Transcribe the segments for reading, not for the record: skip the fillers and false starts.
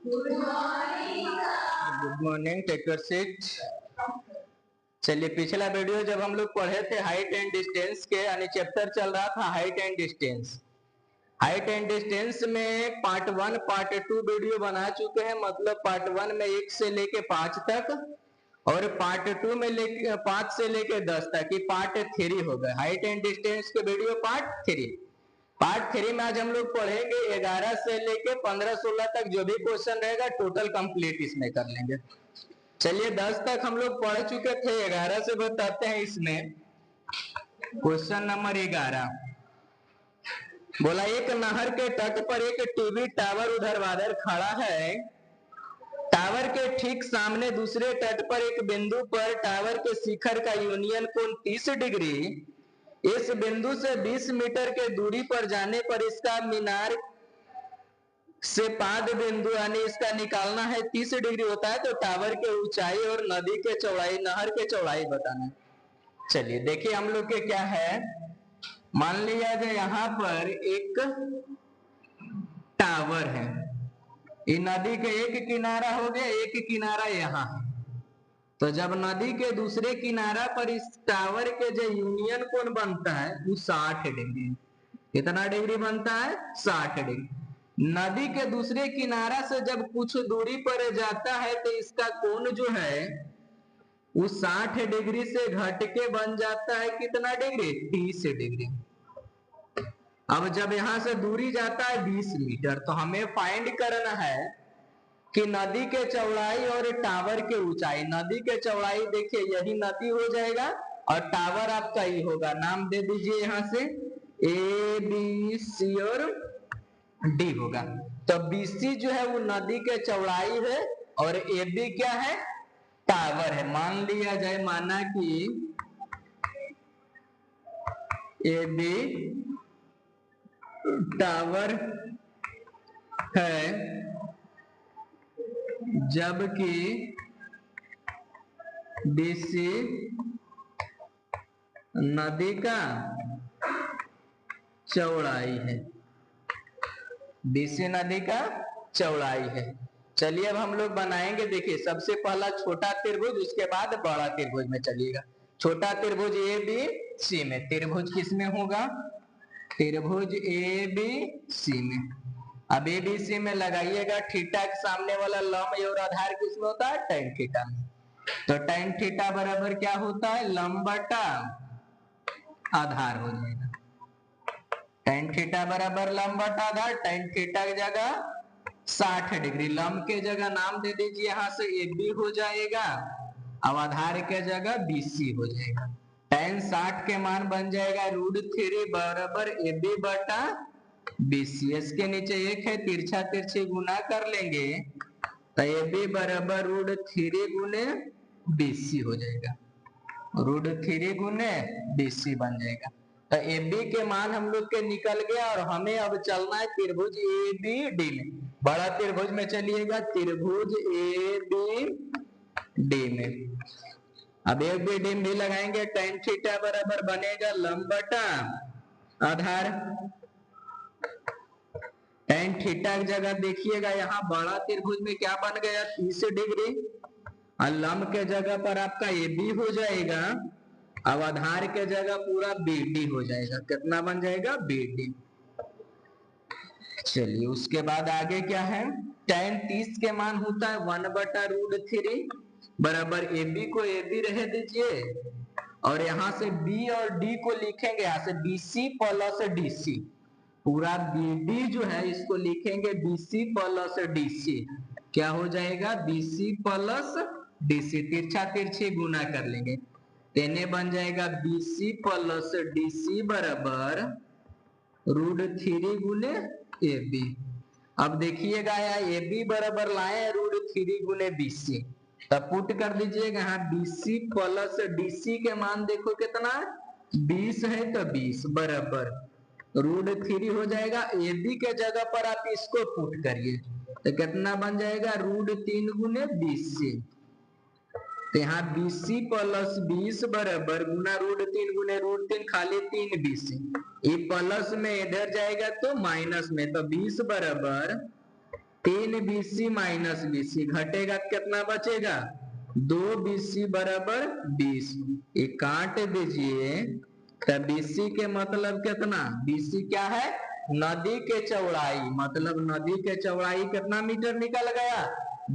Good morning, take your seat. चलिए, पिछला video जब हम लोग पढ़े थे हाइट एंड डिस्टेंस के, यानी चैप्टर चल रहा था height and distance. Height and distance में पार्ट 1 पार्ट 2 वीडियो बना चुके हैं। मतलब पार्ट 1 में 1 से लेके 5 तक और पार्ट 2 में 5 से लेके 10 तक। ये पार्ट 3 हो गए हाइट एंड डिस्टेंस के वीडियो पार्ट 3। पार्ट 3 में आज हम लोग पढ़ेंगे 11 से लेके 15-16 तक जो भी क्वेश्चन रहेगा टोटल कंप्लीट इसमें कर लेंगे। चलिए, 10 तक हम लोग पढ़ चुके थे, 11 से बताते हैं। इसमें क्वेश्चन नंबर 11 बोला, एक नहर के तट पर एक टीवी टावर ऊर्ध्वाधर खड़ा है। टावर के ठीक सामने दूसरे तट पर एक बिंदु पर टावर के शिखर का यूनियन कोण 30 डिग्री। इस बिंदु से 20 मीटर के दूरी पर जाने पर इसका मीनार से पाद बिंदु यानी इसका निकालना है 30 डिग्री होता है। तो टावर के ऊंचाई और नदी के चौड़ाई, नहर के चौड़ाई बताना है। चलिए देखिए, हम लोग के क्या है, मान लिया जाए यहां पर एक टावर है। ये नदी के एक किनारा हो गया, एक किनारा यहाँ है। तो जब नदी के दूसरे किनारा पर इस टावर के जो यूनियन कोण बनता है वो 60 डिग्री। कितना डिग्री बनता है? 60 डिग्री। नदी के दूसरे किनारा से जब कुछ दूरी पर जाता है तो इसका कोण जो है वो 60 डिग्री से घट के बन जाता है कितना डिग्री? 30 डिग्री। अब जब यहां से दूरी जाता है 20 मीटर, तो हमें फाइंड करना है कि नदी के चौड़ाई और टावर के ऊंचाई। नदी के चौड़ाई देखिए यही नदी हो जाएगा और टावर आपका ही होगा। नाम दे दीजिए यहां से ए बी सी और डी होगा। तो बीसी जो है वो नदी के चौड़ाई है और ए बी क्या है? टावर है। मान लिया जाए, माना कि ए बी टावर है जबकि बीसी नदी का चौड़ाई है। बीसी नदी का चौड़ाई है। चलिए अब हम लोग बनाएंगे। देखिए, सबसे पहला छोटा त्रिभुज, उसके बाद बड़ा त्रिभुज में चलिएगा। छोटा त्रिभुज ए बी सी में, त्रिभुज किस में होगा? त्रिभुज ए बी सी में। अब ए बी सी में लगाइएगा, थीटा के सामने वाला लंब और आधार किसमें होता है? tan थीटा में। तो tan थीटा बराबर क्या होता है? लंब बटा आधार हो जाएगा। tan थीटा बराबर लंब बटा आधार। tan थीटा की जगह 60 डिग्री, लंब के जगह नाम दे दीजिए यहां से ए बी हो जाएगा, अब आधार के जगह बीसी हो जाएगा। tan 60 के मान बन जाएगा √3 बराबर ए बी बटा बीसी। इसके नीचे एक है, तिरछा तिरछी गुना कर लेंगे तो ए बी बराबर √3 गुने बीसी हो जाएगा। √3 गुने बीसी बन जाएगा। तो ए बी के मान हम लोग के निकल गया और हमें अब चलना है त्रिभुज ए बी डी में। बड़ा त्रिभुज में चलिएगा, त्रिभुज ए बी डी में। अब ए बी डी में भी लगाएंगे, tan थीटा बराबर बनेगा लंब बटा आधार। tan थीटा की जगह देखिएगा यहाँ बड़ा त्रिभुज में क्या बन गया? 30 डिग्री। और लंब के जगह पर आपका ए बी हो जाएगा, अब आधार के जगह पूरा बी डी हो जाएगा। कितना बन जाएगा? B D. चलिए उसके बाद आगे क्या है? tan 30 के मान होता है 1 बटा √3 बराबर ए बी को ए बी रह दीजिए और यहाँ से बी और डी को लिखेंगे, यहाँ से बीसी प्लस डीसी। पूरा बी डी जो है इसको लिखेंगे बीसी प्लस डीसी। क्या हो जाएगा? BC plus DC. तिरछा तिरछी गुना कर लेंगे, तेने बन जाएगा बीसी प्लस डीसी बराबर √3 गुने ए बी। अब देखिएगा यहाँ ए बी बराबर लाए √3 गुने बीसी, तब पुट कर दीजिएगा यहाँ बीसी प्लस डीसी के मान देखो कितना 20 है, तो 20 बराबर √3 हो जाएगा। ए बी के जगह पर आप इसको पुट करिए तो कितना बन जाएगा? √3 गुने बीसी। तो यहाँ बीसी प्लस 20 बराबर गुना √3 गुने √3 खाली 3 बीसी। ये प्लस में इधर जाएगा तो माइनस में, तो 20 बराबर 3BC माइनस BC घटेगा कितना बचेगा, 2BC बराबर 20। ये काट दीजिए। तो BC के मतलब कितना, BC क्या है, नदी के चौड़ाई, मतलब नदी के चौड़ाई कितना मीटर निकल गया,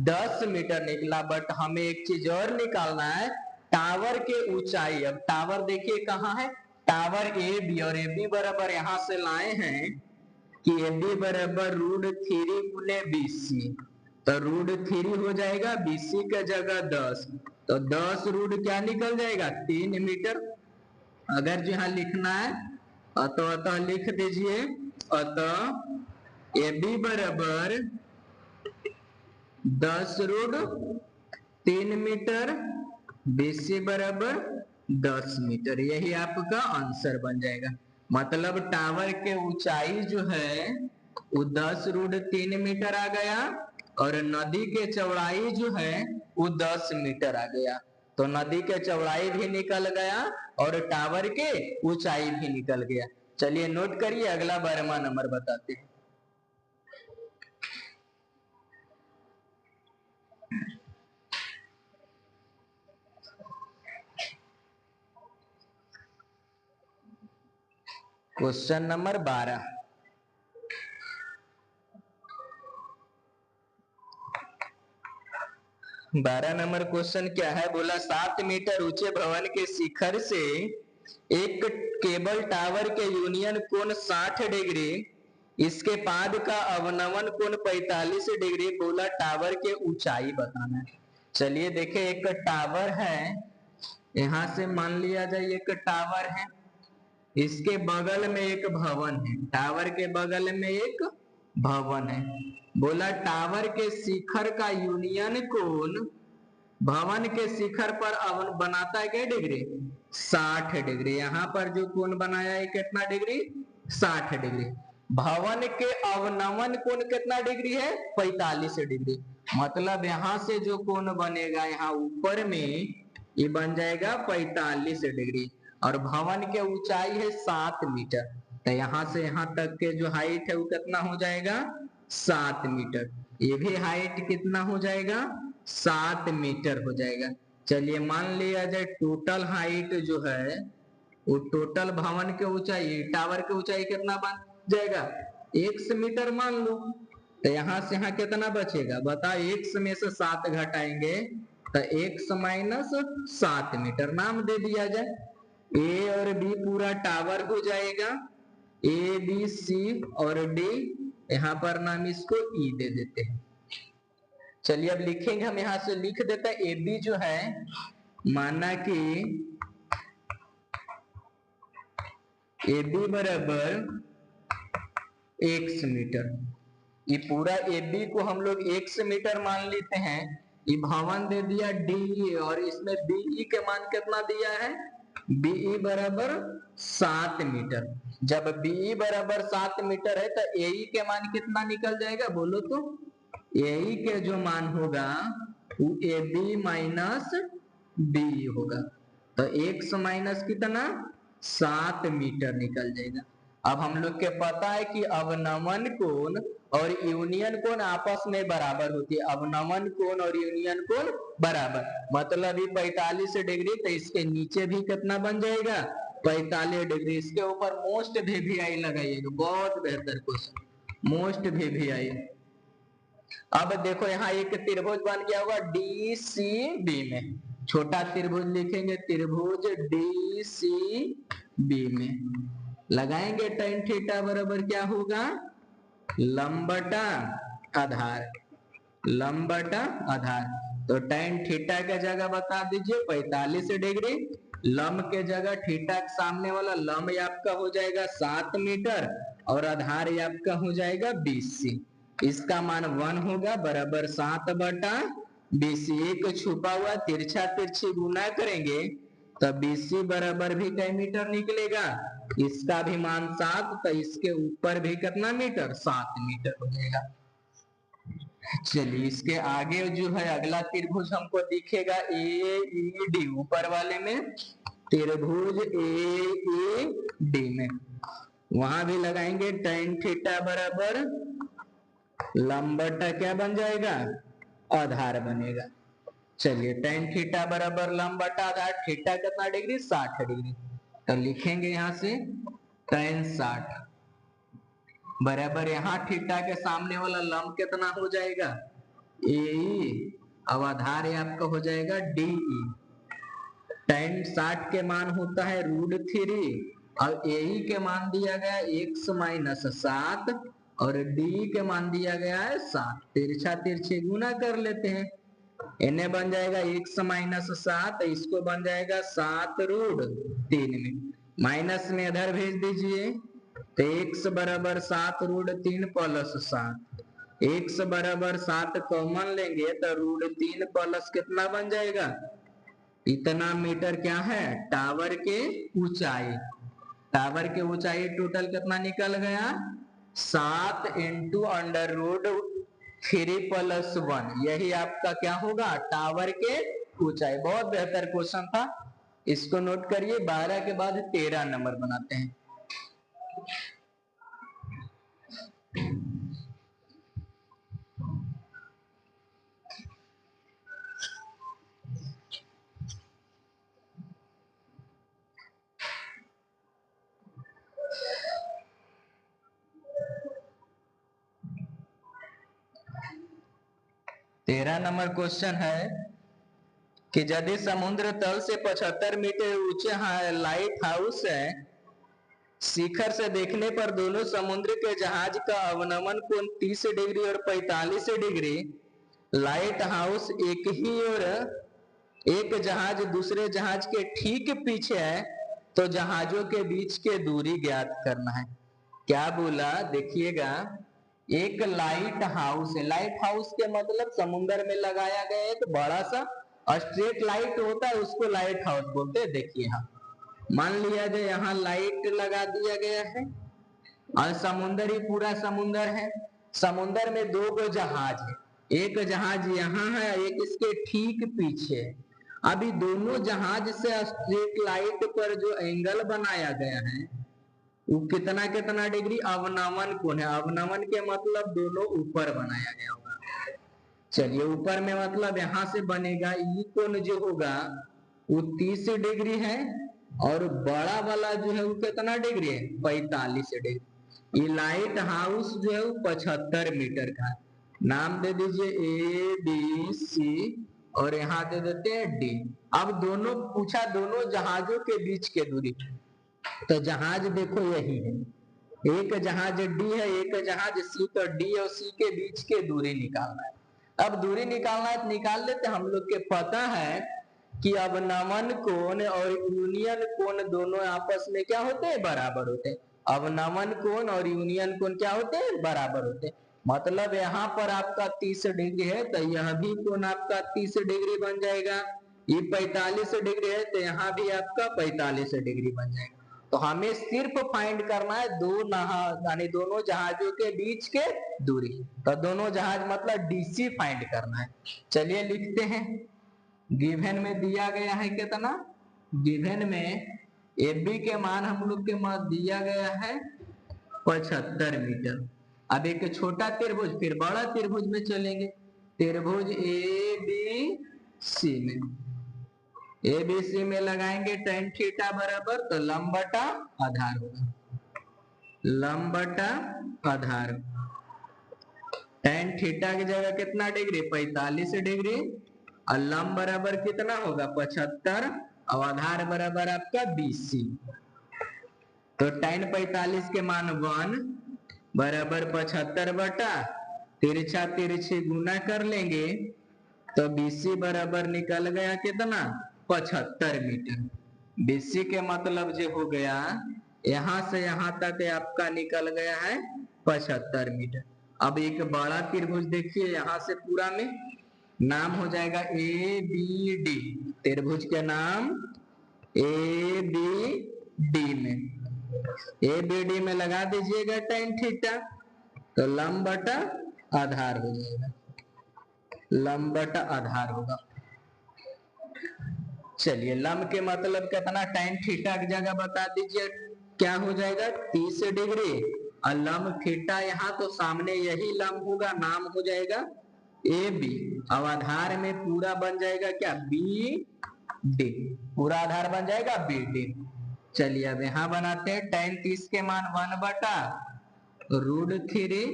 10 मीटर निकला। बट हमें एक चीज और निकालना है, टावर के ऊंचाई। अब टावर देखिए कहाँ है, टावर AB, और AB बराबर यहां से लाए हैं कि AB बराबर √3 गुने BC। तो √3 हो जाएगा BC का जगह 10, तो 10 रूट क्या निकल जाएगा, 3 मीटर। अगर जो यहाँ लिखना है अतः लिख दीजिए। अतः AB बराबर 10√3 मीटर, BC बराबर 10 मीटर। यही आपका आंसर बन जाएगा। मतलब टावर के ऊंचाई जो है वो 10√3 मीटर आ गया, और नदी के चौड़ाई जो है वो 10 मीटर आ गया। तो नदी के चौड़ाई भी निकल गया और टावर के ऊंचाई भी निकल गया। चलिए नोट करिए, अगला 12वां नंबर बताते हैं। Question number 12। 12 नंबर क्वेश्चन क्या है, बोला 7 मीटर ऊंचे भवन के शिखर से एक केबल टावर के यूनियन कोण 60 डिग्री, इसके पाद का अवनमन कोण 45 डिग्री, बोला टावर के ऊंचाई बताना है। चलिए देखिए, एक टावर है, यहां से मान लिया जाए एक टावर है, इसके बगल में एक भवन है, टावर के बगल में एक भवन है। बोला टावर के शिखर का यूनियन कोण भवन के शिखर पर बनाता है क्या डिग्री, 60 डिग्री। यहां पर जो कोण बनाया है कितना डिग्री, 60 डिग्री। भवन के अवनमन कोण कितना डिग्री है, 45 डिग्री। मतलब यहां से जो कोण बनेगा यहाँ ऊपर में, ये बन जाएगा 45 डिग्री। और भवन के ऊंचाई है 7 मीटर, तो यहां से यहां तक के जो हाइट है वो कितना हो जाएगा, 7 मीटर। ये भी हाइट कितना हो जाएगा, 7 मीटर हो जाएगा। चलिए मान लिया जाए टोटल हाइट जो है वो टोटल भवन के ऊंचाई, टावर के ऊंचाई कितना बन जाएगा, 100 मीटर मान लो। तो यहां से यहां कितना बचेगा बताओ, 100 में से 7 घटाएंगे तो 100 माइनस 7 मीटर नाम दे दिया जाए। ए और बी पूरा टावर हो जाएगा, ABC और D, यहाँ पर नाम इसको E दे देते हैं। चलिए अब लिखेंगे, हम यहां से लिख देते हैं AB जो है, माना कि AB बराबर 100 मीटर। ये पूरा AB को हम लोग 100 मीटर मान लेते हैं। ये भवन दे दिया DE, और इसमें BE के मान कितना दिया है, BE बराबर 7 मीटर। जब BE बराबर 7 मीटर है तो AE के मान कितना निकल जाएगा बोलो तो, AE के जो मान होगा वो AB माइनस BE होगा। तो 100 माइनस कितना, 7 मीटर निकल जाएगा। अब हम लोग के पता है कि अवनमन कोण और यूनियन कोण आपस में बराबर होती है। अवनमन कोण और यूनियन कोण बराबर, मतलब ये 45 डिग्री, तो इसके नीचे भी कितना बन जाएगा, 45 डिग्री। इसके ऊपर मोस्ट VVI लगाइएगा, बहुत बेहतर क्वेश्चन, मोस्ट VVI। अब देखो यहाँ एक त्रिभुज बन गया होगा DCB में, छोटा त्रिभुज लिखेंगे, त्रिभुज DCB में लगाएंगे tan थीटा बराबर क्या होगा, लंब बटा आधार, लंब बटा आधार। तो tan थीटा के जगह बता दीजिए 45 डिग्री, लंब के जगह थीटा के सामने वाला लंब आपका हो जाएगा 7 मीटर, और आधार आपका हो जाएगा 20। इसका मान 1 होगा, बराबर 7 बटा 20। एक छुपा हुआ तिरछा तिरछी गुना करेंगे तो BC बराबर भी कई मीटर निकलेगा, इसका भी मान 7, तो इसके ऊपर भी कितना मीटर, 7 मीटर हो जाएगा। चलिए इसके आगे जो है अगला त्रिभुज हमको दिखेगा AED, ऊपर वाले में त्रिभुज AED में, वहां भी लगाएंगे tan थीटा बराबर लंब बटा क्या बन जाएगा, आधार बनेगा। चलिए tan थीटा बराबर लंब बटा आधार, थीटा कितना डिग्री, 60 डिग्री। तो लिखेंगे यहां से tan 60 बराबर, यहां थीटा के सामने वाला लंब कितना हो जाएगा, AE, अब आधार आपका हो जाएगा DE। tan 60 के मान होता है √3 और AE के मान दिया गया x माइनस 7 और DE के मान दिया गया है 7। तिरछा तिरछे गुना कर लेते हैं, इन्हें बन जाएगा x माइनस 7, इसको बन जाएगा 7√3 में, माइनस में इधर भेज दीजिए तो x बराबर 7√3 प्लस 7, x बराबर 7 कॉमन लेंगे तो √3 प्लस कितना बन जाएगा, इतना मीटर क्या है टावर के ऊंचाई। टावर के ऊंचाई टोटल कितना निकल गया, 7 इंटू √3 प्लस 1, यही आपका क्या होगा टावर के ऊंचाई। बहुत बेहतर क्वेश्चन था, इसको नोट करिए। 12 के बाद 13 नंबर बनाते हैं। तेरह नंबर क्वेश्चन है कि यदि समुद्र तल से 75 मीटर ऊंचे लाइट हाउस है, शिखर से देखने पर दोनों समुद्र के जहाज का अवनमन कोण 30 डिग्री और 45 डिग्री, लाइट हाउस एक ही और एक जहाज दूसरे जहाज के ठीक पीछे है, तो जहाजों के बीच के दूरी ज्ञात करना है। क्या बोला, देखिएगा, एक लाइट हाउस है। लाइट हाउस के मतलब समुद्र में लगाया गया एक बड़ा सा स्ट्रीट लाइट होता है, उसको लाइट हाउस बोलते हैं। देखिए यहाँ मान लिया जाए यहाँ लाइट लगा दिया गया है और समुद्र ही पूरा समुद्र है। समुद्र में दो गो जहाज है, एक जहाज यहाँ है, एक इसके ठीक पीछे है। अभी दोनों जहाज से स्ट्रीट लाइट पर जो एंगल बनाया गया है वो कितना कितना डिग्री, अवनमन कोण है। अवनमन के मतलब दोनों ऊपर बनाया गया होगा। चलिए ऊपर में मतलब यहां से बनेगा, ई कोण जो होगा वो 30 डिग्री है और बड़ा वाला जो है वो कितना डिग्री है, 45 डिग्री। ये लाइट हाउस जो है वो 75 मीटर का है। नाम दे दीजिए ABC और यहाँ दे देते हैं D। अब दोनों पूछा दोनों जहाजों के बीच के दूरी, तो जहाज देखो यही है, एक जहाज D है, एक जहाज C, तो D और C के बीच के दूरी निकालना है। अब दूरी निकालना है तो निकाल लेते। हम लोग के पता है कि अवनमन कोण और यूनियन कोण दोनों आपस में क्या होते हैं, बराबर होते हैं। अवनमन कोण और यूनियन कोण क्या होते हैं, बराबर होते हैं। मतलब यहाँ पर आपका 30 डिग्री है तो यह भी कोण आपका 30 डिग्री बन जाएगा। ये 45 डिग्री है तो यहाँ भी आपका 45 डिग्री बन जाएगा। तो हमें सिर्फ फाइंड करना है यानी दोनों जहाजों के बीच के दूरी। तो दोनों जहाज मतलब DC फाइंड करना है। चलिए लिखते हैं। गिवन में दिया गया है कितना, गिवन में AB के मान हम लोग के मान दिया गया है 75 मीटर। अब एक छोटा त्रिभुज फिर बड़ा त्रिभुज में चलेंगे। त्रिभुज ABC में, ABC में लगाएंगे tan थीटा बराबर, तो लंब बटा आधार होगा, लंब बटा आधार। tan थीटा की जगह कितना डिग्री, 45 डिग्री, और लंब बराबर कितना होगा 75 और आधार बराबर आपका BC। तो tan 45 के मान 1 बराबर 75 बटा तिरछा तिरछी गुना कर लेंगे तो BC बराबर निकल गया कितना, 75 मीटर। BC के मतलब जो हो गया यहां से यहां तक आपका निकल गया है 75 मीटर। अब एक बड़ा त्रिभुज देखिए, यहां से पूरा में नाम हो जाएगा ABD। त्रिभुज के नाम ABD में, ABD में लगा दीजिएगा tan थीटा, तो लंब बटा आधार हो जाएगा, लंब बटा आधार होगा। चलिए लंब के मतलब कितना, tan थीटा की जगह बता दीजिए क्या हो जाएगा 30 डिग्री और लंब थीटा यहाँ तो सामने यही लंब होगा, नाम हो जाएगा ए बी। अब आधार में पूरा बन जाएगा क्या, बी डी, पूरा आधार बन जाएगा बी डी। चलिए अब यहाँ बनाते हैं tan 30 के मान 1/√3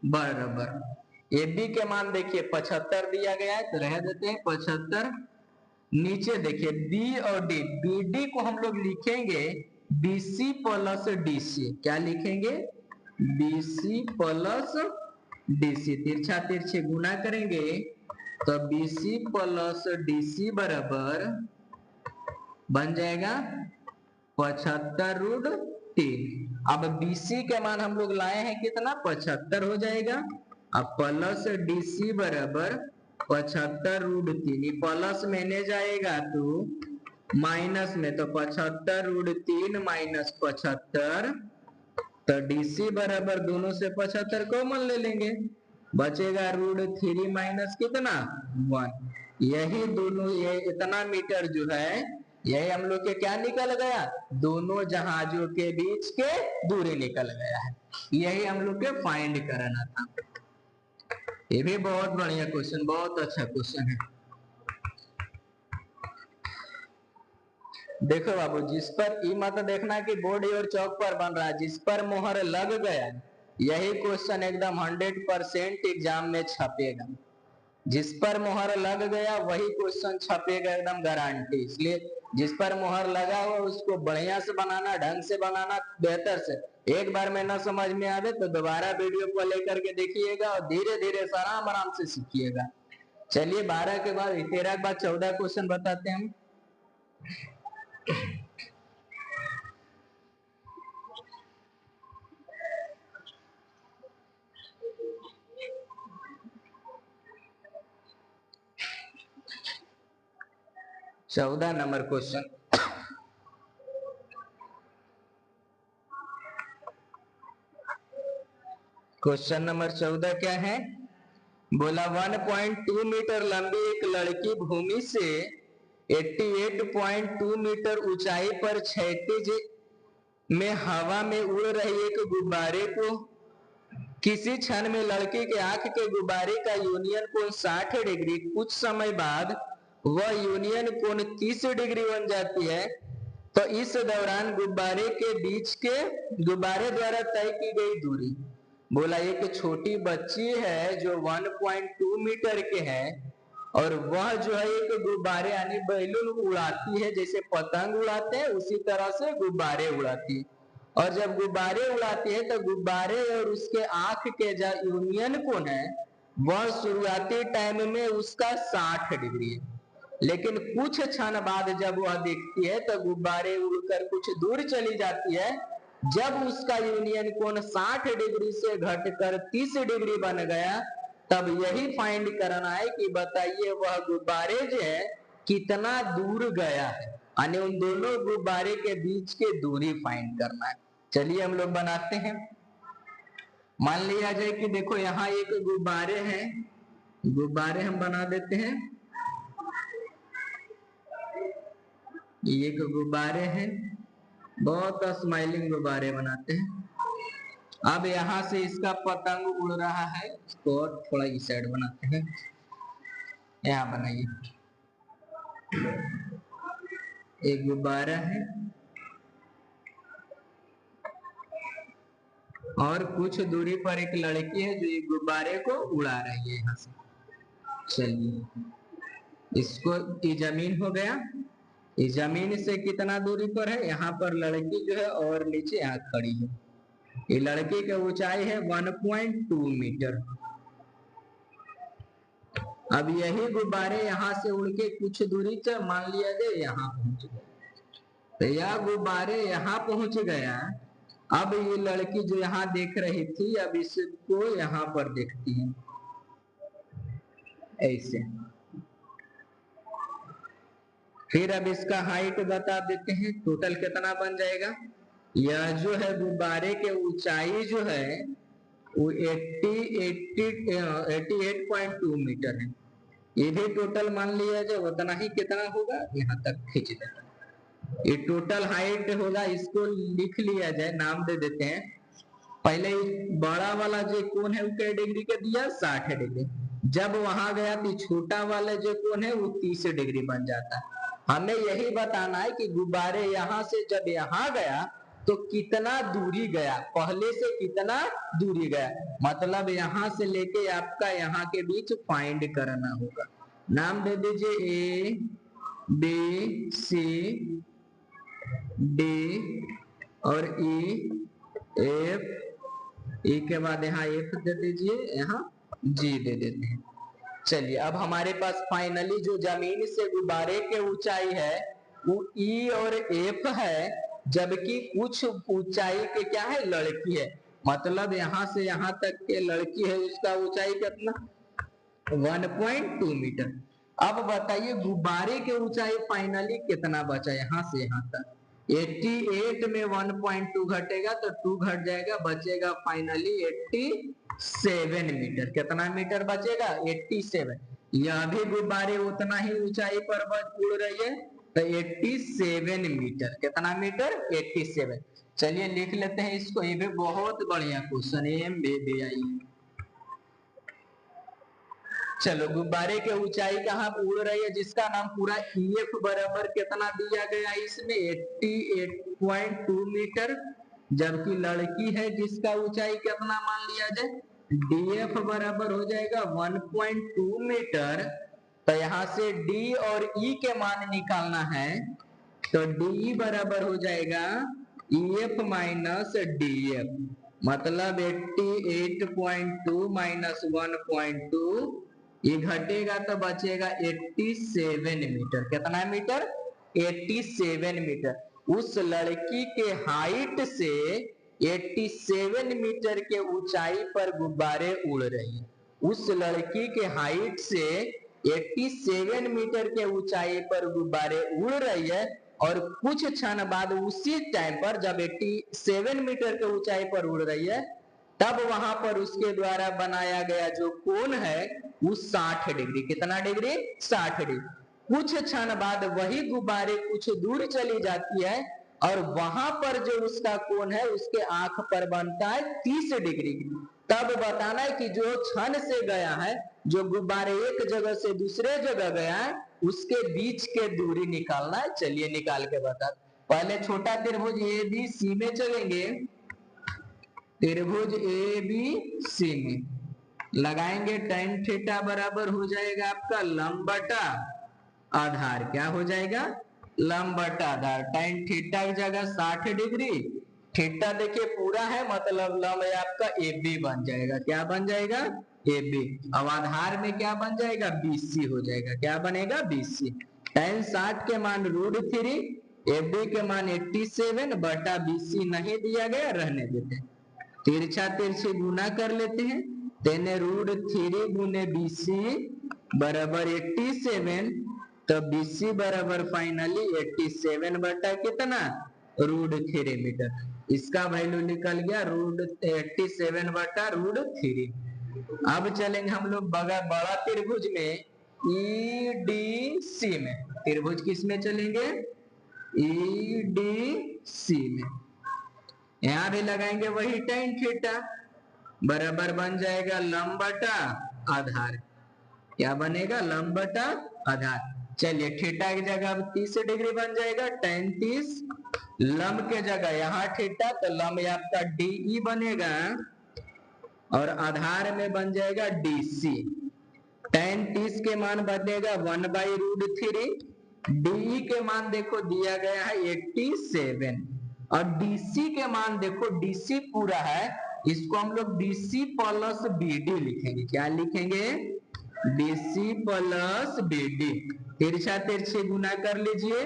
बराबर ए बी के मान देखिए 75 दिया गया है तो रह देते हैं 75। नीचे देखिए बी और डी, बी डी को हम लोग लिखेंगे बीसी प्लस डीसी। क्या लिखेंगे, बीसी प्लस डीसी। तिरछा तिरछे गुना करेंगे तो बीसी प्लस डीसी बराबर बन जाएगा 75√3। अब बीसी के मान हम लोग लाए हैं कितना, 75 हो जाएगा। अब प्लस डीसी बराबर 75√3, प्लस में ले जाएगा तो माइनस में, तो 75√3 माइनस 75, तो डीसी बराबर दोनों से 75 कॉमन ले लेंगे, बचेगा √3 माइनस कितना 1। यही दोनों, ये इतना मीटर जो है यही हम लोग के क्या निकल गया, दोनों जहाजों के बीच के दूरी निकल गया है। यही हम लोग के फाइंड करना था। ये भी बहुत बढ़िया क्वेश्चन, बहुत अच्छा क्वेश्चन है। देखो बाबू, जिस पर ई मत देखना कि बोर्ड और चौक पर बन रहा है, जिस पर मोहर लग गया यही क्वेश्चन एकदम 100% एग्जाम में छपेगा। जिस पर मोहर लग गया वही क्वेश्चन छपेगा, एकदम गारंटी। इसलिए जिस पर मोहर लगा हो उसको बढ़िया से बनाना, ढंग से बनाना, बेहतर से। एक बार में ना समझ में आवे तो दोबारा वीडियो को लेकर के देखिएगा और धीरे धीरे आराम आराम से सीखिएगा। चलिए 12 के बाद 13 के बाद 14 क्वेश्चन बताते हैं हम। चौदह नंबर क्वेश्चन, क्वेश्चन नंबर 14 क्या है, बोला 1.2 मीटर लंबी एक लड़की भूमि से 88.2 मीटर ऊंचाई पर क्षैतिज में हवा में उड़ रही एक गुब्बारे को किसी क्षण में लड़की के आंख के गुब्बारे का यूनियन कोण 60 डिग्री, कुछ समय बाद वह यूनियन कोण 30 डिग्री बन जाती है, तो इस दौरान गुब्बारे के बीच के गुब्बारे द्वारा तय की गई दूरी। बोला एक छोटी बच्ची है जो 1.2 मीटर के है और वह जो है एक गुब्बारे यानी बैलून उड़ाती है, जैसे पतंग उड़ाते हैं उसी तरह से गुब्बारे उड़ाती है। और जब गुब्बारे उड़ाती है तो गुब्बारे और उसके आंख के जो यूनियन कोण है वह शुरुआती टाइम में उसका 60 डिग्री है, लेकिन कुछ क्षण बाद जब वह देखती है तो गुब्बारे उड़कर कुछ दूर चली जाती है। जब उसका यूनियन कोण 60 डिग्री से घटकर 30 डिग्री बन गया, तब यही फाइंड करना है कि बताइए वह गुब्बारे जो है कितना दूर गया है, यानी उन दोनों गुब्बारे के बीच के दूरी फाइंड करना है। चलिए हम लोग बनाते हैं। मान लिया जाए कि देखो यहाँ एक गुब्बारे हैं, गुब्बारे हम बना देते हैं, एक गुब्बारे हैं, बहुत स्माइलिंग गुब्बारे बनाते हैं। अब यहाँ से इसका पतंग उड़ रहा है, इसको थोड़ा इस साइड बनाते हैं, यहाँ बनाइए। एक गुब्बारा है और कुछ दूरी पर एक लड़की है जो एक गुब्बारे को उड़ा रही है यहाँ से। चलिए इसको, ये जमीन हो गया, ये जमीन से कितना दूरी पर है, यहाँ पर लड़की जो है और नीचे यहाँ खड़ी है। ये लड़की की ऊंचाई है 1.2 मीटर। अब यही गुब्बारे यहाँ से उड़ के कुछ दूरी से मान लिया जाए यहाँ पहुंच गए, तो यह गुब्बारे यहाँ पहुंच गया। अब ये लड़की जो यहाँ देख रही थी अब इसको यहाँ पर देखती है ऐसे। फिर अब इसका हाइट बता देते हैं, टोटल कितना बन जाएगा। यह जो है गुब्बारे के ऊंचाई जो है वो 88.2 मीटर है। ये भी टोटल मान लिया जाए उतना ही कितना होगा, यहाँ तक खींच देना। ये टोटल हाइट होगा, इसको लिख लिया जाए, नाम दे देते हैं पहले बड़ा वाला जो कोण है वो क्या डिग्री का दिया 60 डिग्री, जब वहां गया तो छोटा वाला जो कोण है वो 30 डिग्री बन जाता है। हमें यही बताना है कि गुब्बारे यहाँ से जब यहाँ गया तो कितना दूरी गया, पहले से कितना दूरी गया, मतलब यहाँ से लेके आपका यहाँ के बीच फाइंड करना होगा। नाम दे दीजिए ए बी सी डी और ई एफ, ई के बाद यहाँ एफ दे दीजिए, यहाँ जी दे देते हैं। चलिए अब हमारे पास फाइनली जो जमीन से गुब्बारे की ऊंचाई है वो ई और एफ है, जबकि कुछ ऊंचाई के क्या है लड़की है, मतलब यहाँ से यहाँ तक के लड़की है, उसका ऊंचाई कितना 1.2 मीटर। अब बताइए गुब्बारे की ऊंचाई फाइनली कितना बचा यहाँ से यहाँ तक, 88 में 1.2 घटेगा तो 2 घट जाएगा, बचेगा फाइनली 87 मीटर। कितना मीटर बचेगा 87। यह भी गुब्बारे उतना ही ऊंचाई पर उड़ रही है तो 87 मीटर। कितना मीटर 87। चलिए लिख लेते हैं इसको, ये भी बहुत बढ़िया क्वेश्चन है। चलो गुब्बारे की ऊंचाई कहाँ उड़ रही है जिसका नाम पूरा EF बराबर कितना दिया गया इसमें 88.2 मीटर, जबकि लड़की है जिसका ऊंचाई कितना मान लिया जाए DF बराबर हो जाएगा 1.2 मीटर। तो यहाँ से D और E के मान निकालना है तो DE बराबर हो जाएगा EF माइनस DF, मतलब 88.2 माइनस 1.2, ये घटेगा तो बचेगा 87 मीटर। कितना मीटर 87 मीटर। उस लड़की के हाइट से 87 मीटर के ऊंचाई पर गुब्बारे उड़ रही है, उस लड़की के हाइट से 87 मीटर के ऊंचाई पर गुब्बारे उड़ रही है, और कुछ क्षण बाद उसी टाइम पर जब 87 मीटर के ऊंचाई पर उड़ रही है तब वहां पर उसके द्वारा बनाया गया जो कोण है वो 60 डिग्री। कितना डिग्री 60 डिग्री। कुछ क्षण बाद वही गुब्बारे कुछ दूर चली जाती है और वहां पर जो उसका कोण है उसके आंख पर बनता है 30 डिग्री। तब बताना है कि जो क्षण से गया है, जो गुब्बारे एक जगह से दूसरे जगह गया है उसके बीच के दूरी निकालना है। चलिए निकाल के बता। पहले छोटा त्रिभुज ABC में चलेंगे, त्रिभुज ABC में लगाएंगे tan थीटा बराबर हो जाएगा आपका लंब बटा आधार। क्या हो जाएगा लंब बटा आधार। tan थीटा की जगह 60 डिग्री, थीटा देखिए पूरा है मतलब लंब आपका AB बन जाएगा। क्या बन जाएगा AB। अब आधार में क्या बन जाएगा BC हो जाएगा। क्या बनेगा BC। tan 60 के मान √3, AB के मान 87 बटा BC नहीं दिया गया, रहने देते हैं। तिरछा तिरछी गुना कर लेते हैं, तेने √3 गुने BC बराबर 87, तो BC बराबर फाइनली 87 बटा कितना √3 मीटर। इसका वैल्यू निकल गया √87 बटा √3। अब चलेंगे हम लोग बड़ा त्रिभुज में EDC में। त्रिभुज किस में चलेंगे EDC में। यहां भी लगाएंगे वही tan थीटा बराबर बन जाएगा लंब बटा आधार। क्या बनेगा लंब बटा आधार। चलिए थीटा की जगह अब 30 डिग्री बन जाएगा tan 30, लंब के जगह यहाँ थीटा तो लंब आपका DE बनेगा और आधार में बन जाएगा DC। tan 30 के मान बनेगा 1/√3, DE के मान देखो दिया गया है 87 और DC के मान देखो DC पूरा है, इसको हम लोग DC प्लस BD लिखेंगे। क्या लिखेंगे DC प्लस BD। तिरछा तिरछी गुना कर लीजिए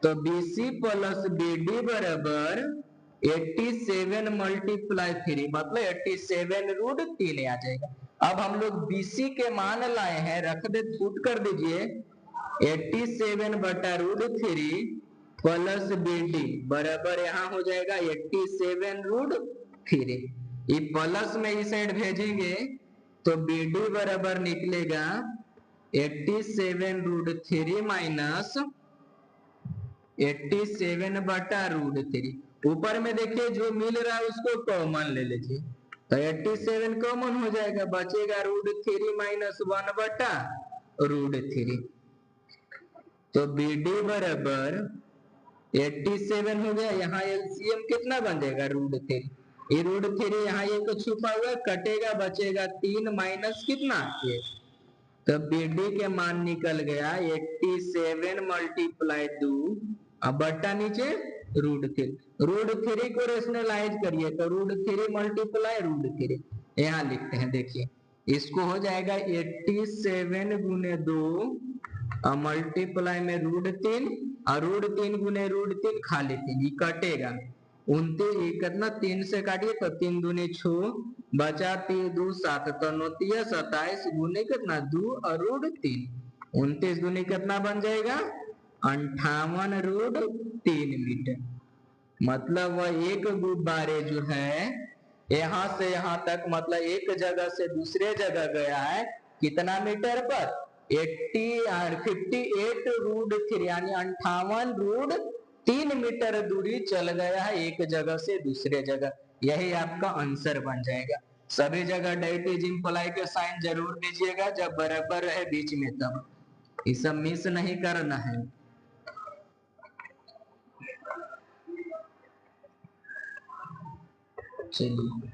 तो BC प्लस BD बराबर 87 मल्टीप्लाई 3 मतलब 87√3 आ जाएगा। अब हम लोग BC के मान लाए हैं, रख दे पुट कर दीजिए 87 बटा √3 प्लस BD बराबर यहाँ हो जाएगा 87√3। ये प्लस में इस साइड भेजेंगे तो BD बराबर निकलेगा 87√3 माइनस 87 बटा √3। ऊपर में देखिए जो मिल रहा है उसको कॉमन ले लीजिए, तो 87 कॉमन हो जाएगा, बचेगा √3 माइनस 1/√3। तो बी डी बराबर 87 हो गया। यहाँ एलसीएम कितना बन जाएगा √3, ये √3 यहाँ ये को छुपा हुआ कटेगा, बचेगा 3 माइनस कितना 1। तो बी डी के मान निकल गया 87 मल्टीप्लाई 2 अब बट्टा नीचे √3। √3 को रेशनलाइज करिए तो √3 मल्टीप्लाई √3 यहाँ लिखते हैं, देखिए इसको हो जाएगा 87 गुने 2 और मल्टीप्लाई में √3 और √3 गुने √3 खाली 3 कटेगा 29 कितना 3 से काटिए तो 3 दूनी 6 बचा 3 2 7 तो 29 27 गुने कितना 2 और √3 29 दूनी कितना बन जाएगा 58√3 मीटर। मतलब वह एक गुब्बारे जो है यहाँ से यहाँ तक मतलब एक जगह से दूसरे जगह गया है कितना मीटर पर 58√3 यानी 58√3 मीटर दूरी चल गया है एक जगह से दूसरे जगह। यही आपका आंसर बन जाएगा। सभी जगह डेट इज इंप्लाई के साइन जरूर दीजिएगा जब बराबर रहे बीच में, तब ये सब मिस नहीं करना है। चलिए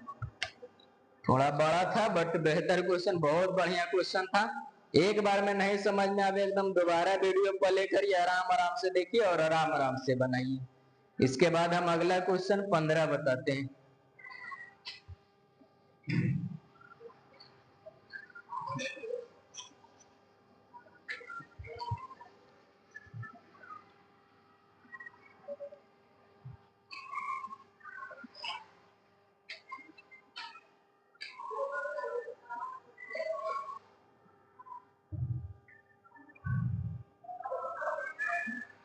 थोड़ा बड़ा था बट बेहतर क्वेश्चन, बहुत बढ़िया क्वेश्चन था। एक बार में नहीं समझ में आवे एकदम दोबारा वीडियो प्ले करिए, आराम आराम से देखिए और आराम आराम से बनाइए। इसके बाद हम अगला क्वेश्चन 15 बताते हैं।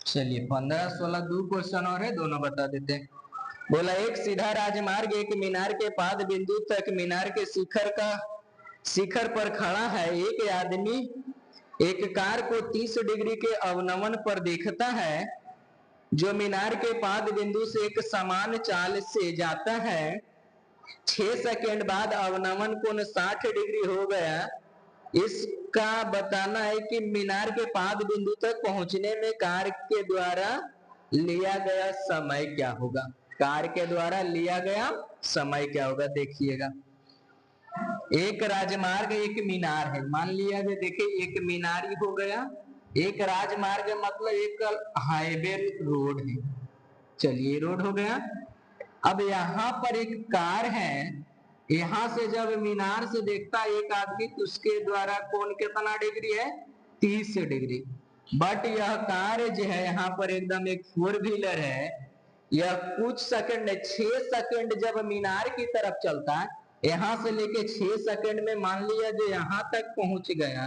चलिए 15 16 दो क्वेश्चन और है, दोनों बता देते हैं। बोला एक सीधा राजमार्ग एक मीनार के पाद बिंदु तक मीनार के शिखर पर खड़ा है। एक आदमी एक कार को 30 डिग्री के अवनमन पर देखता है जो मीनार के पाद बिंदु से एक समान चाल से जाता है। 6 सेकेंड बाद अवनमन कोण 60 डिग्री हो गया। इसका बताना है कि मीनार के पाद बिंदु तक पहुंचने में कार के द्वारा लिया गया समय क्या होगा। कार के द्वारा लिया गया समय क्या होगा, देखिएगा। एक राजमार्ग एक मीनार है, मान लिया कि देखिए एक मीनार ही हो गया, एक राजमार्ग मतलब एक हाईवे रोड है। चलिए रोड हो गया। अब यहाँ पर एक कार है, यहाँ से जब मीनार से देखता है एक आदमी तो उसके द्वारा कोण कितना डिग्री है 30 डिग्री। बट यह कार जो है यहाँ पर एकदम एक 4 व्हीलर है, यह कुछ सेकंड 6 सेकंड जब मीनार की तरफ चलता है, यहाँ से लेके 6 सेकंड में मान लिया जो यहाँ तक पहुंच गया।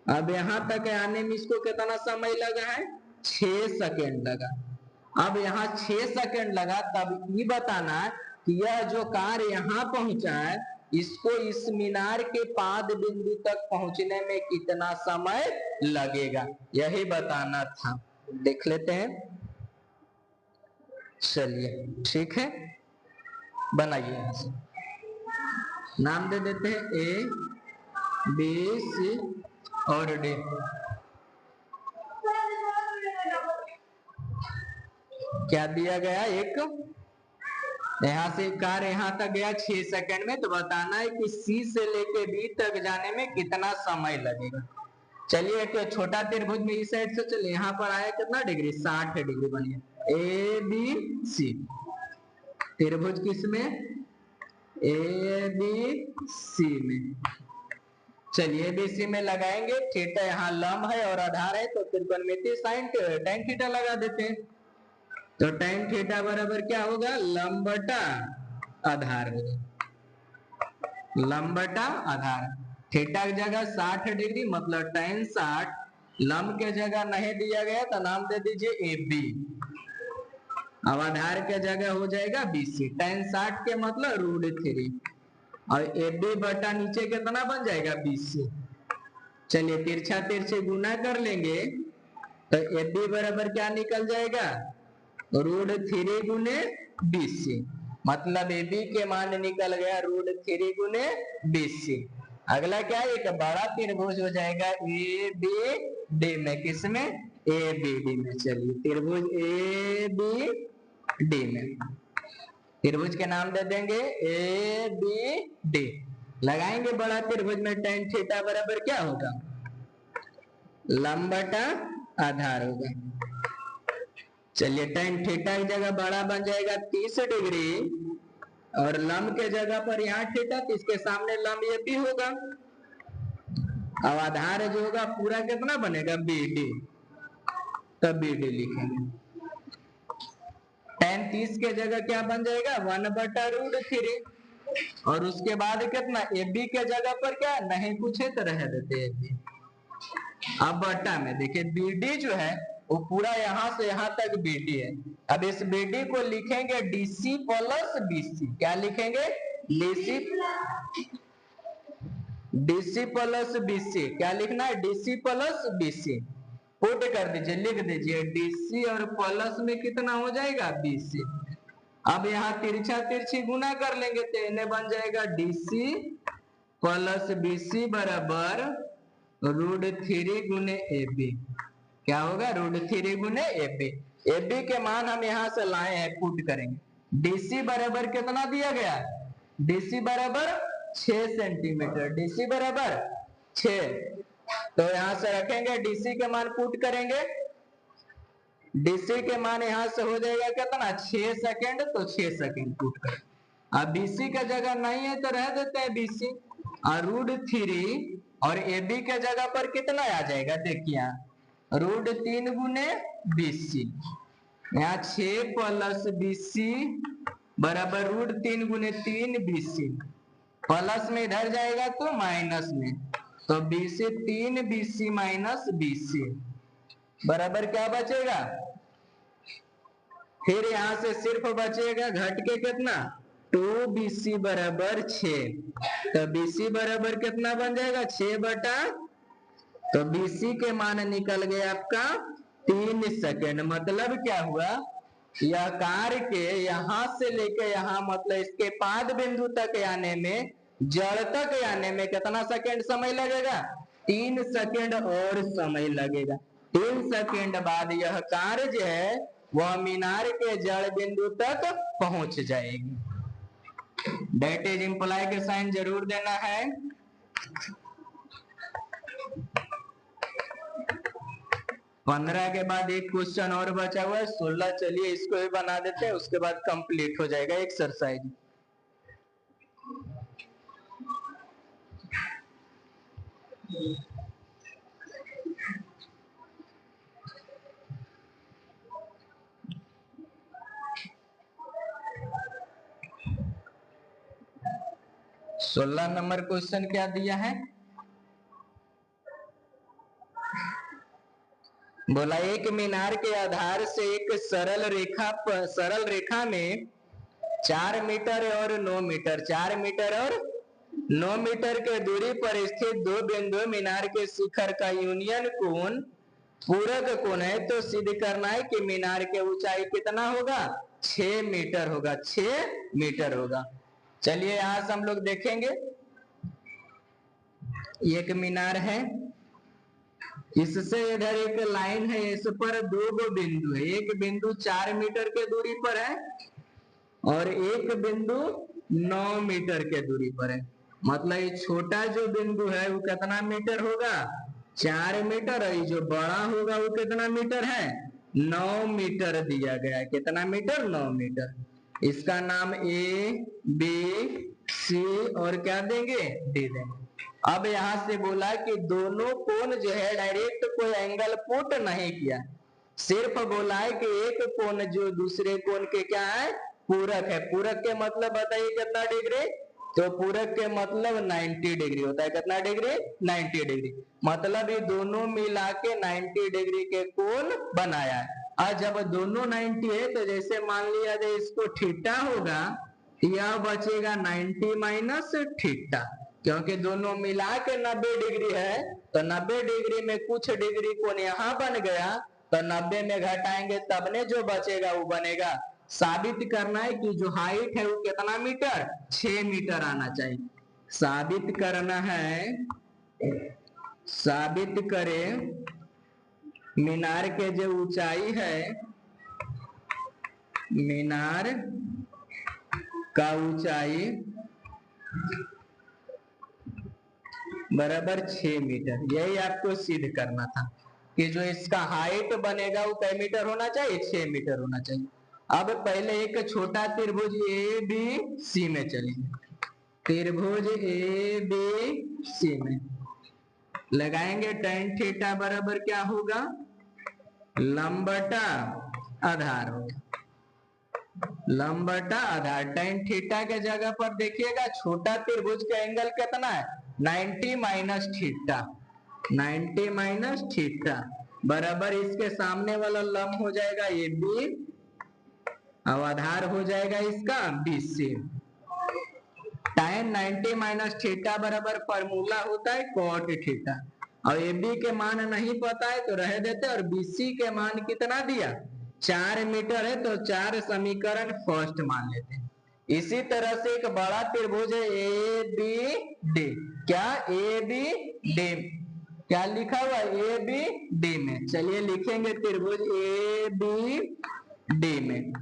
अब यहाँ तक आने में इसको कितना समय लगा है 6 सेकंड लगा। अब यहाँ 6 सेकंड लगा, तब ये बताना कि यह जो कार यहाँ पहुंचा है इसको इस मीनार के पाद बिंदु तक पहुंचने में कितना समय लगेगा, यही बताना था। देख लेते हैं। चलिए ठीक है, बनाइए। यहाँ से नाम दे देते हैं ए बी सी और डी। क्या दिया गया, एक यहाँ से कार यहाँ तक गया 6 सेकंड में, तो बताना है कि सी से लेके बी तक जाने में कितना समय लगेगा। चलिए एक छोटा त्रिभुज में इस साइड से चलिए, यहाँ पर आया कितना डिग्री 60 डिग्री बनिए ए बी सी। त्रिभुज किसमें ए बी सी में। चलिए बी सी में लगाएंगे, थीटा यहाँ लंब है और आधार है तो त्रिकोणमिति साइन tan थीटा लगा देते हैं। तो tan थीटा बराबर क्या होगा लंब बटा आधार होगा, लंब बटा आधार। थीटा की जगह 60 डिग्री मतलब tan 60, लंब के जगह नहीं दिया गया तो नाम दे दीजिए ए बी। अब आधार के जगह हो जाएगा BC। tan 60 के मतलब √3 और ए बी बटा नीचे कितना बन जाएगा BC। चलिए तिरछा तिरछे गुना कर लेंगे तो ए बी बराबर क्या निकल जाएगा √3 गुने BC, मतलब AB के मान निकल गया √3 गुने BC। अगला क्या है, एक बड़ा त्रिभुज हो जाएगा ABD में, किसमें, ABD में। चलिए त्रिभुज ABD में, त्रिभुज के नाम दे देंगे ABD। लगाएंगे बड़ा त्रिभुज में, tan थीटा बराबर क्या होगा, लंब बटा आधार होगा। चलिए tan थीटा की जगह बड़ा बन जाएगा 30 डिग्री, और लंब के जगह पर यहाँ थीटा, तो इसके सामने लंब ये भी होगा। अब आधार जो होगा पूरा कितना बनेगा, BD, तब BD लिखेंगे। tan 30 के जगह क्या बन जाएगा, 1/√3, और उसके बाद कितना, AB के जगह पर क्या नहीं कुछ है तो रह देते AB। अब बटा में देखिए BD जो है वो पूरा यहां से यहां तक BD है। अब इस BD को लिखेंगे DC प्लस BC, क्या लिखेंगे, DC प्लस BC, क्या लिखना है, DC प्लस BC। पुट कर दीजिए, लिख दीजिए DC और प्लस में कितना हो जाएगा, BC। अब यहाँ तिरछा तिरछी गुना कर लेंगे तो इन्हें बन जाएगा DC प्लस BC बराबर √3 गुने AB। क्या होगा, √3 गुने AB। AB के मान हम यहाँ से लाए हैं, पुट करेंगे। DC बराबर कितना दिया गया, DC बराबर 6 सेंटीमीटर, DC बराबर 6, तो यहाँ से रखेंगे DC के मान पुट करेंगे। DC के मान यहाँ से हो जाएगा कितना, 6 सेकेंड, तो 6 सेकेंड पुट करें। अब BC का जगह नहीं है तो रह देते हैं BC, और √3 और AB के जगह पर कितना आ जाएगा, देखिए √3 गुने BC, यहाँ 6 प्लस BC बराबर √3 गुने 3 BC, प्लस में इधर जाएगा तो माइनस में, तो BC 3 BC माइनस BC बराबर क्या बचेगा, फिर यहां से सिर्फ बचेगा घट के कितना, 2 BC बराबर 6, तो BC बराबर कितना बन जाएगा, 6 बटा, तो BC के मान निकल गए आपका 3 सेकेंड। मतलब क्या हुआ, यह कार्य के यहां से लेके यहां, मतलब इसके पाद बिंदु तक आने में, जड़ तक आने में कितना सेकेंड समय लगेगा, 3 सेकेंड और समय लगेगा। 3 सेकेंड बाद यह कार्य जो है वह मीनार के जड़ बिंदु तक पहुंच जाएगी। डेट इज इंप्लाई के साइन जरूर देना है। 15 के बाद एक क्वेश्चन और बचा हुआ है, 16। चलिए इसको भी बना देते हैं, उसके बाद कंप्लीट हो जाएगा एक्सरसाइज। सोलह नंबर क्वेश्चन क्या दिया है, बोला एक मीनार के आधार से एक सरल रेखा में 4 मीटर और 9 मीटर, 4 मीटर और 9 मीटर के दूरी पर स्थित दो बिंदु मीनार के शिखर का यूनियन कोण पूरक कोण है, तो सिद्ध करना है कि मीनार की ऊंचाई कितना होगा, 6 मीटर होगा, 6 मीटर होगा। चलिए यहां से हम लोग देखेंगे, एक मीनार है, इससे इधर एक लाइन है, इस पर दो बिंदु है, एक बिंदु 4 मीटर के दूरी पर है और एक बिंदु 9 मीटर के दूरी पर है। मतलब ये छोटा जो बिंदु है वो कितना मीटर होगा, 4 मीटर, और ये जो बड़ा होगा वो कितना मीटर है, 9 मीटर दिया गया है। कितना मीटर, 9 मीटर। इसका नाम ABC और क्या देंगे, D देंगे। अब यहां से बोला कि दोनों कोण जो है डायरेक्ट कोई एंगल पुट नहीं किया, सिर्फ बोला है कि एक कोण जो दूसरे कोण के क्या है, पूरक है। पूरक के मतलब बताइए कितना डिग्री, तो पूरक के मतलब 90 डिग्री होता है। कितना डिग्री, 90 डिग्री। मतलब ये दोनों मिला के 90 डिग्री के कोण बनाया है। आज जब दोनों 90 है तो जैसे मान लिया जाए इसको थीटा होगा, यह बचेगा 90 माइनस थीटा, क्योंकि दोनों मिला के 90 डिग्री है, तो 90 डिग्री में कुछ डिग्री कोण यहाँ बन गया तो 90 में घटाएंगे तब ने जो बचेगा वो बनेगा। साबित करना है कि जो हाइट है वो कितना मीटर, 6 मीटर आना चाहिए। साबित करना है, साबित करें मीनार के जो ऊंचाई है, मीनार का ऊंचाई बराबर 6 मीटर। यही आपको सिद्ध करना था कि जो इसका हाइट बनेगा वो कै मीटर होना चाहिए, 6 मीटर होना चाहिए। अब पहले एक छोटा त्रिभुज ए बी सी में चलेंगे। त्रिभुज ए बी सी में लगाएंगे tan थीटा बराबर क्या होगा, लंब बटा आधार होगा, लंब बटा आधार। tan थीटा के जगह पर देखिएगा छोटा त्रिभुज का एंगल कितना है, 90 माइनस थीटा, 90 माइनस थीटा बराबर इसके सामने वाला लंब हो जाएगा ये बी, अब आधार हो जाएगा इसका BC। tan 90 माइनस थीटा बराबर फॉर्मूला होता है cot थीटा। और AB के मान नहीं पता है तो रह देते, और BC के मान कितना दिया, 4 मीटर है तो 4 समीकरण फर्स्ट मान लेते हैं। इसी तरह से एक बड़ा त्रिभुज है ABD, क्या ABD, क्या लिखा हुआ ABD में, चलिए लिखेंगे त्रिभुज ABD में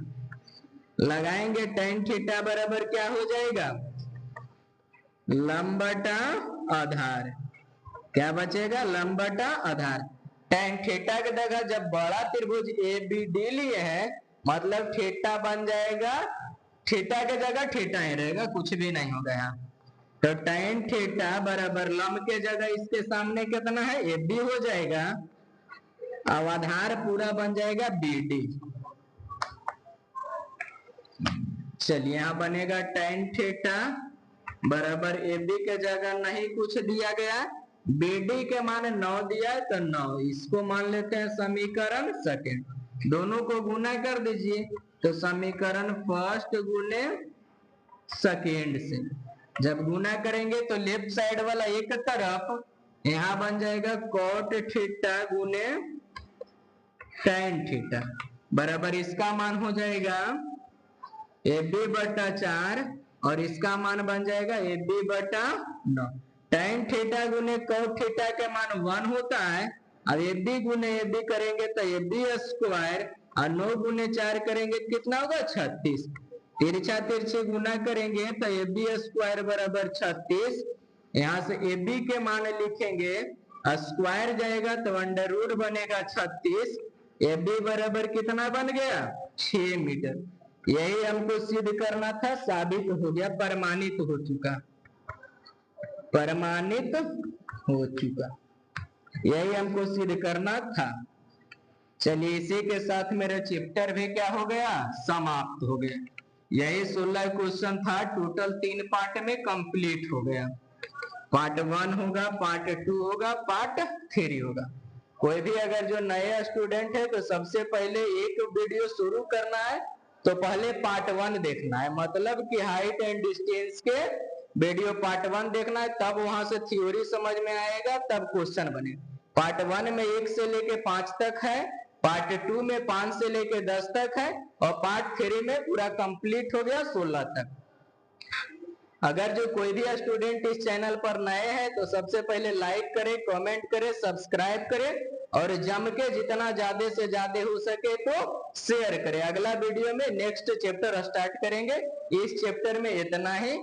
लगाएंगे tan थीटा बराबर क्या हो जाएगा, लंब बटा आधार, क्या बचेगा, लंब बटा आधार। tan थीटा के जगह जब बड़ा त्रिभुज ABD लिए है मतलब थीटा बन जाएगा, थीटा के जगह थीटा ही रहेगा, कुछ भी नहीं होगा यहाँ। तो tan थीटा बराबर लंब के जगह इसके सामने कितना है AB हो जाएगा, अब आधार पूरा बन जाएगा BD। चलिए यहाँ बनेगा tan थीटा बराबर AB के जगह नहीं कुछ दिया गया, BD के मान 9 दिया है तो 9, इसको मान लेते हैं समीकरण सेकंड, दोनों को गुना कर दीजिए तो समीकरण फर्स्ट गुने सेकंड से जब गुना करेंगे तो लेफ्ट साइड वाला एक तरफ यहाँ बन जाएगा cot थीटा गुने tan थीटा बराबर इसका मान हो जाएगा AB बटा 4 और इसका मान बन जाएगा AB बटा 9। tan थीटा गुने cot थीटा के मान 1 होता है, अब AB गुने AB करेंगे तो AB स्क्वायर और 9 गुने 4 करेंगे कितना होगा 36, तिरछा तिरछे गुना करेंगे तो AB स्क्वायर बराबर 36, यहाँ से AB के मान लिखेंगे, स्क्वायर जाएगा तो अंडर रूट बनेगा 36, AB बराबर कितना बन गया 6 मीटर। यही हमको सिद्ध करना था, साबित हो गया, प्रमाणित हो चुका, प्रमाणित हो चुका, यही हमको सिद्ध करना था। चलिए इसी के साथ मेरा चैप्टर भी क्या हो गया, समाप्त हो गया। यही 16 क्वेश्चन था, टोटल 3 पार्ट में कंप्लीट हो गया। पार्ट 1 होगा, पार्ट 2 होगा, पार्ट 3 होगा। कोई भी अगर जो नया स्टूडेंट है तो सबसे पहले एक वीडियो शुरू करना है तो पहले पार्ट 1 देखना है, मतलब कि हाइट एंड डिस्टेंस के वीडियो पार्ट 1 देखना है, तब वहां से थ्योरी समझ में आएगा, तब क्वेश्चन बनेगा। पार्ट 1 में 1 से लेके 5 तक है, पार्ट 2 में 5 से लेके 10 तक है, और पार्ट 3 में पूरा कंप्लीट हो गया 16 तक। अगर जो कोई भी स्टूडेंट इस चैनल पर नए हैं तो सबसे पहले लाइक करें, कमेंट करें, सब्सक्राइब करें और जम के जितना ज्यादा से ज्यादा हो सके तो शेयर करें। अगला वीडियो में नेक्स्ट चैप्टर स्टार्ट करेंगे, इस चैप्टर में इतना ही।